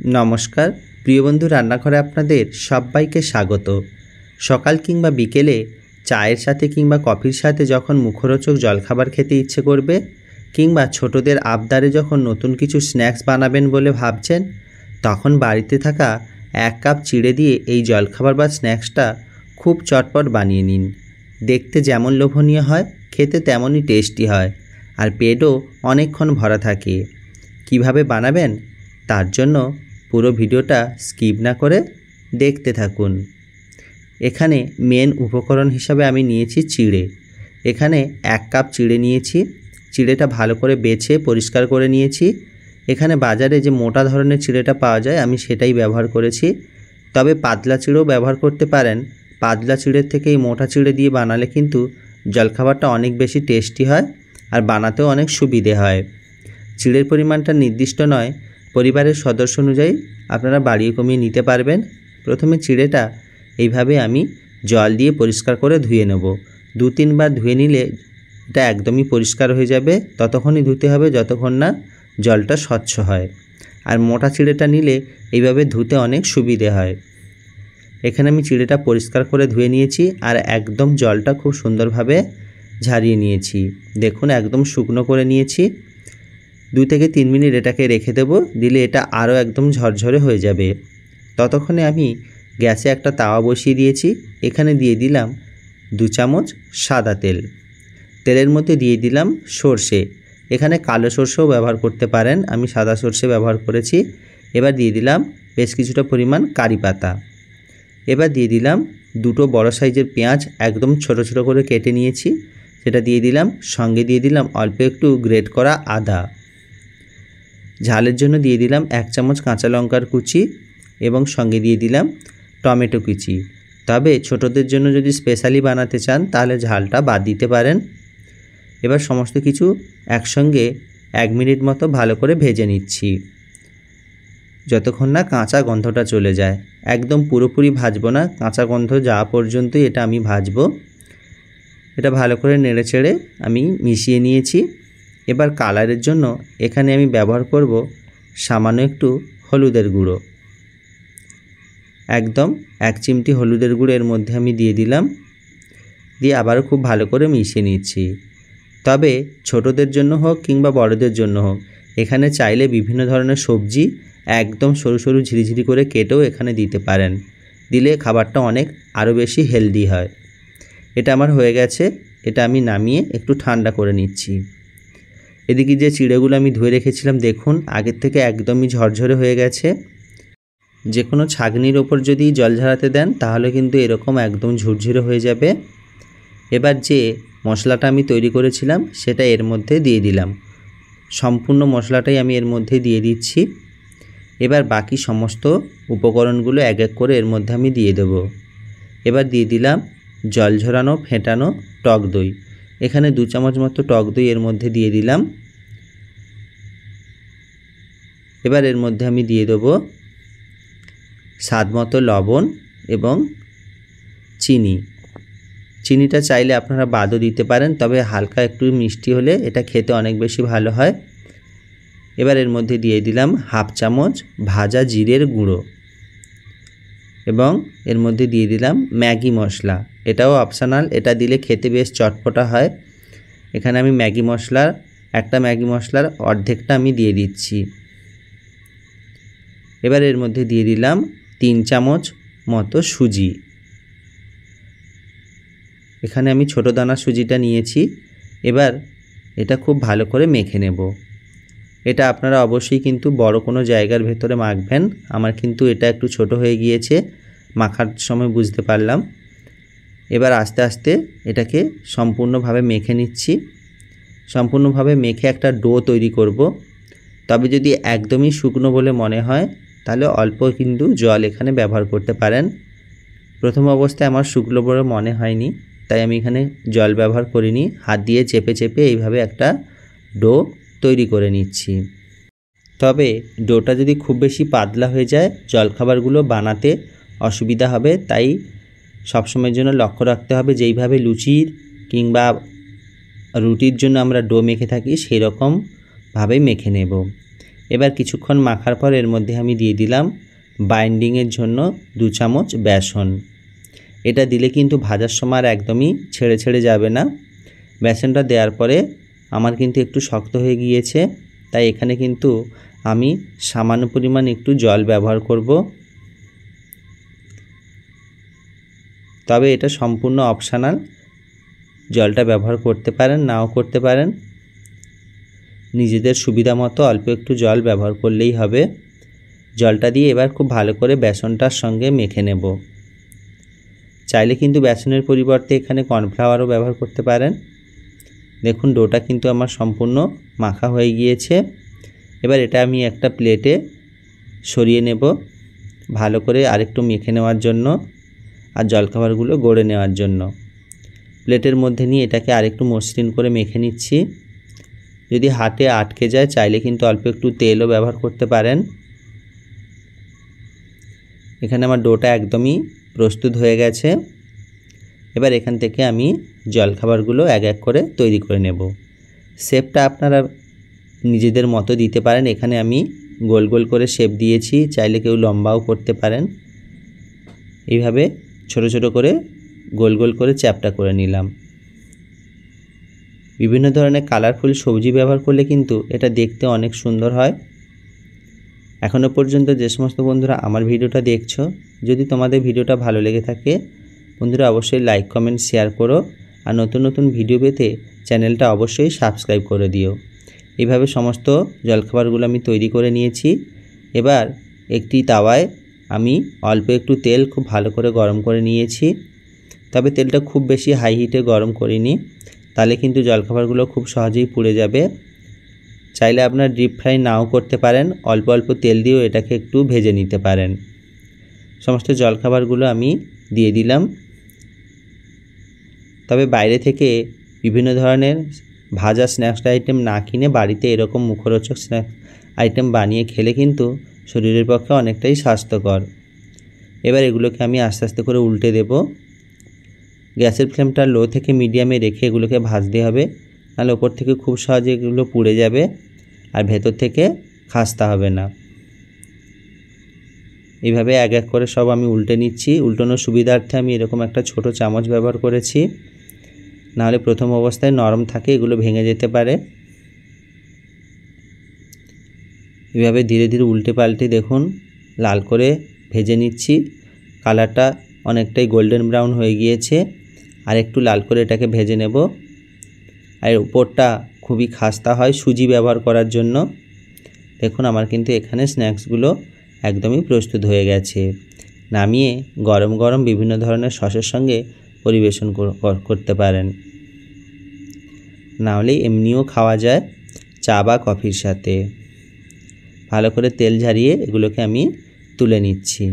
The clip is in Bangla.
नमस्कार प्रिय बंधु रान्नाघरे आपनादेर सबाइके स्वागत। सकाल किंबा बिकेले चायेर साथे किंबा कफिर साथे जखन मुखरोचक जलखाबार खेते इচ্ছে करबे किंबा छोटोदेर आबदारे जखन नतून किछु स्नैक्स बानाबेन बोले भाबछेन तखन बाड़ीते थाका एक कप चिड़े दिए एई जलखाबार बा स्नैक्सटा खूब चटपट बानिये निन। देखते जेमन लोभनीय हय खेते तेमनई टेस्टी हय और पेटও अनेकक्षण भरा थाके। किभाबे बानाबेन तार जन्य पुरो भिडियोटा स्किप ना करे देखते थाकुन। एखाने मेन उपकरण हिसाबे आमी नियेछि चिड़े। एखाने एक कप चिड़े नियेछि। चिड़ेटा भालो करे बेছে परिष्कार करे नियेछि। एखाने बाजारे जे मोटा धरनेर चिड़ेटा पाওয়া যায় आमी सेटाई व्यवहार करेछि। तबे पातला चिड़ेও व्यवहार करते पारेन। पातला चिड़ेर थेके এই मोटा चिड़े दिए बानाले किन्तु जलखाबारटा अनेक बेशी टेस्टी हय और बानातेও अनेक सुविधे हय। चिड़ेर परिमाणटा निर्दिष्ट नय, परिवारेर सदस्य अनुयायी आपनारा बाड़िये कमिये निते पारबेन। प्रथमे चिड़ेटा एइभाबे आमी जल दिए परिष्कार करे धुए नेब। दो तीन बार धुए निले एटा एकदमई परिष्कार हये जाबे। ततक्षणई धुते हबे যতক্ষণ ना जलटा स्वच्छ हय। और मोटा चिड़ेटा निले एइभाबे धुते अनेक सुविधे हय। एखाने आमी चिड़ेटा परिष्कार करे धुए नियेछि और एकदम जलटा खूब सुंदरभावे झाड़िये नियेछि। देखुन एकदम शुकनो करे नियेछि। 2 থেকে 3 मिनट एटाके रेखे देब, दिले एटा आरो एकदम झरझरे हये जाबे। ततक्षणे आमी गैसे एकटा तावा बसिए दिएछि। एखाने दिए दिलाम 2 चामच सादा तेल। तेलेर मধ্যে दिए दिलाम सर्षे। एखाने कालो सर्षेও व्यवहार करते पारेन, आमी सादा सर्षे व्यवहार करेछि। एबार दिए दिलाम बेश किछुटा परिमाण कारि पाता। एबार दिए दिलाम दुटो बड़ साइजेर पेঁয়াজ एकदम छोटो छोटो करे केटे निएछि, सेटा दिए दिलाम। संगे दिए दिलाम अल्प एकटू ग्रेट करा आदा। झालेर जन्य दिए दिलाम 1 चामच काँचा लंकार कुचि एवं संगे दिए दिलाम टमेटो कुचि। तबे छोटोदेर जन्य यदि स्पेशाली बानाते चान ताहले झालटा बाद दिते पारेन। एबार समस्त किछु एकसंगे 1 मिनट मतो भालो करे भेजे निচ্ছি যতক্ষণ না কাঁচা গন্ধটা চলে যায়। একদম পুরোপুরি ভাজবো না, কাঁচা গন্ধ যাওয়া পর্যন্তই এটা আমি ভাজবো। এটা ভালো করে নেড়েচেড়ে আমি মিশিয়ে নিয়েছি। এবার কালারের জন্য এখানে আমি ব্যবহার করব সামান্য একটু হলুদের গুঁড়ো। একদম 1 চিমটি হলুদের গুঁড়ো এর মধ্যে আমি দিয়ে দিলাম। দিয়ে আবারও খুব ভালো করে মিশিয়ে নিচ্ছি। তবে ছোটদের জন্য হোক কিংবা বড়দের জন্য হোক, এখানে চাইলে বিভিন্ন ধরনের সবজি একদম সরু সরু ঝিরিঝিরি করে কেটেও এখানে দিতে পারেন। দিলে খাবারটা অনেক আরও বেশি হেলদি হয়। এটা আমার হয়ে গেছে। এটা আমি নামিয়ে একটু ঠান্ডা করে নিচ্ছি। এদিকে যে চিড়েগুলো আমি ধুয়ে রেখেছিলাম দেখুন আগের থেকে একদমই ঝরঝরে হয়ে গেছে। যে কোনো ছাঁকনির ওপর যদি জল ঝরাতে দেন তাহলে কিন্তু এরকম একদম ঝুরঝুরে হয়ে যাবে। এবার যে মশলাটা আমি তৈরি করেছিলাম সেটা এর মধ্যে দিয়ে দিলাম। সম্পূর্ণ মশলাটাই আমি এর মধ্যে দিয়ে দিচ্ছি। এবার বাকি সমস্ত উপকরণগুলো এক এক করে এর মধ্যে আমি দিয়ে দেব। এবার দিয়ে দিলাম জল ঝরানো ফেটানো টক দই। এখানে 2 চামচ মতো টক দই এর মধ্যে দিয়ে দিলাম। এবার এর মধ্যে আমি দিয়ে দেব স্বাদ মতো লবণ এবং চিনি। চিনিটা চাইলে আপনারা বাদও দিতে পারেন, তবে হালকা একটু মিষ্টি হলে এটা খেতে অনেক বেশি ভালো হয়। এবার এর মধ্যে দিয়ে দিলাম 1/2 চামচ ভাজা জিরের গুঁড়ো এবং এর মধ্যে দিয়ে দিলাম ম্যাগি মশলা। এটাও অপশনাল, এটা দিলে খেতে বেশ চটপটা হয়। এখানে আমি একটা ম্যাগি মশলার অর্ধেকটা আমি দিয়ে দিচ্ছি। এবার এর মধ্যে দিয়ে দিলাম 3 চামচ মতো সুজি। এখানে আমি ছোট দানা সুজিটা নিয়েছি। এবার এটা খুব ভালো করে মেখে নেব। এটা আপনারা অবশ্যই কিন্তু বড় কোনো জায়গার ভেতরে মাখবেন। আমার কিন্তু এটা একটু ছোট হয়ে গিয়েছে, মাখার সময় বুঝতে পারলাম। এবার আস্তে আস্তে এটাকে সম্পূর্ণভাবে মেখে নিচ্ছি। সম্পূর্ণভাবে মেখে একটা ডো তৈরি করব। তবে যদি একদমই শুকনো বলে মনে হয় তাহলে অল্প কিন্তু জল এখানে ব্যবহার করতে পারেন। প্রথম অবস্থায় আমার শুকনো বলে মনে হয়নি, তাই আমি এখানে জল ব্যবহার করিনি। হাত দিয়ে চেপে চেপে এইভাবে একটা ডো তৈরি করে নিচ্ছি। তবে ডোটা যদি খুব বেশি পাতলা হয়ে যায় জলখাবারগুলো বানাতে অসুবিধা হবে। তাই সবসময়ের জন্য লক্ষ্য রাখতে হবে যেইভাবে লুচির কিংবা রুটির জন্য আমরা ডো মেখে থাকি সেই রকমভাবে মেখে নেব। এবার কিছুক্ষণ মাখার পর এর মধ্যে আমি দিয়ে দিলাম বাইন্ডিংয়ের জন্য 2 চামচ বেসন। এটা দিলে কিন্তু ভাজার সময় আর একদমই ছেড়ে ছেড়ে যাবে না। বেসনটা দেওয়ার পরে আমার কিন্তু একটু শক্ত হয়ে গিয়েছে, তাই এখানে কিন্তু আমি সামান্য পরিমাণ একটু জল ব্যবহার করব। তবে এটা সম্পূর্ণ অপশনাল, জলটা ব্যবহার করতে পারেন নাও করতে পারেন, নিজেদের সুবিধা মতো অল্প একটু জল ব্যবহার করলেই হবে। জলটা দিয়ে এবার খুব ভালো করে বেসনটার সঙ্গে মেখে নেব। চাইলে কিন্তু বেসনের পরিবর্তে এখানে কর্নফ্লাওয়ারও ব্যবহার করতে পারেন। দেখুন ডোটা কিন্তু আমার সম্পূর্ণ মাখা হয়ে গিয়েছে। এবার এটা আমি একটা প্লেটে সরিয়ে নেব ভালো করে আরেকটু মেখে নেওয়ার জন্য আর জলখাবারগুলো গড়ে নেওয়ার জন্য। প্লেটের মধ্যে নিয়ে এটাকে আরেকটু মসৃণ করে মেখে নিচ্ছি। যদি হাতে আটকে যায় চাইলে কিন্তু অল্প একটু তেলও ব্যবহার করতে পারেন। এখানে আমার ডোটা একদমই প্রস্তুত হয়ে গেছে। এবার এখান থেকে আমি জলখাবারগুলো এক এক করে তৈরি করে নেব। শেপটা আপনারা নিজেদের মতো দিতে পারেন। এখানে আমি গোল গোল করে শেপ দিয়েছি, চাইলে কেউ লম্বাও করতে পারেন। এইভাবে ছোট ছোট করে গোল গোল করে চ্যাপ্টা করে নিলাম। বিভিন্ন ধরনের কালারফুল সবজি ব্যবহার করলে কিন্তু এটা দেখতে অনেক সুন্দর হয়। এখনও পর্যন্ত যে সমস্ত বন্ধুরা আমার ভিডিওটা দেখছো, যদি তোমাদের ভিডিওটা ভালো লেগে থাকে বন্ধুরা অবশ্যই লাইক কমেন্ট শেয়ার করো, আর নতুন নতুন ভিডিও পেতে চ্যানেলটা অবশ্যই সাবস্ক্রাইব করে দিও। এইভাবে সমস্ত জলখাবারগুলো আমি তৈরি করে নিয়েছি। এবার একটি তাওয়ায় আমি অল্প একটু তেল খুব ভালো করে গরম করে নিয়েছি। তবে তেলটা খুব বেশি হাই হিটে গরম করিনি, তাহলে কিন্তু জলখাবারগুলো খুব সহজেই পুড়ে যাবে। চাইলে আপনার ডিপ ফ্রাই নাও করতে পারেন, অল্প অল্প তেল দিয়েও এটাকে একটু ভেজে নিতে পারেন। সমস্ত জলখাবারগুলো আমি দিয়ে দিলাম। তবে বাইরে থেকে বিভিন্ন ধরনের ভাজা স্ন্যাক্স আইটেম না কিনে বাড়িতে এরকম মুখরোচক স্ন্যাক্স আইটেম বানিয়ে খেলে কিন্তু শরীরের পক্ষে অনেকটাই স্বাস্থ্যকর। এবার এগুলোকে আমি আস্তে আস্তে করে উল্টে দেব। গ্যাসের ফ্লেমটা লো থেকে মিডিয়ামে রেখে এগুলোকে ভাজতে হবে, নাহলে ওপর থেকে খুব সহজে এগুলো পুড়ে যাবে আর ভেতর থেকে খাস্তা হবে না। এইভাবে এক এক করে সব আমি উল্টে নিচ্ছি। উল্টানোর সুবিধার্থে আমি এরকম একটা ছোট চামচ ব্যবহার করেছি, নাহলে প্রথম অবস্থায় নরম থাকে, এগুলো ভেঙে যেতে পারে। এভাবে ধীরে ধীরে উল্টে পাল্টে দেখুন লাল করে ভেজে নিচ্ছি। কালারটা অনেকটাই গোল্ডেন ব্রাউন হয়ে গিয়েছে, আর একটু লাল করে এটাকে ভেজে নেব। আর উপরটা খুবই খাস্তা হয় সুজি ব্যবহার করার জন্য। দেখুন আমার কিন্তু এখানে স্ন্যাক্সগুলো একদমই প্রস্তুত হয়ে গেছে। নামিয়ে গরম গরম বিভিন্ন ধরনের সসের সঙ্গে পরিবেশন করতে পারেন, নাহলে এমনিও খাওয়া যায় চা বা কফির সাথে। ভালো করে তেল ঝারিয়ে এগুলোকে আমি তুলে নিচ্ছি।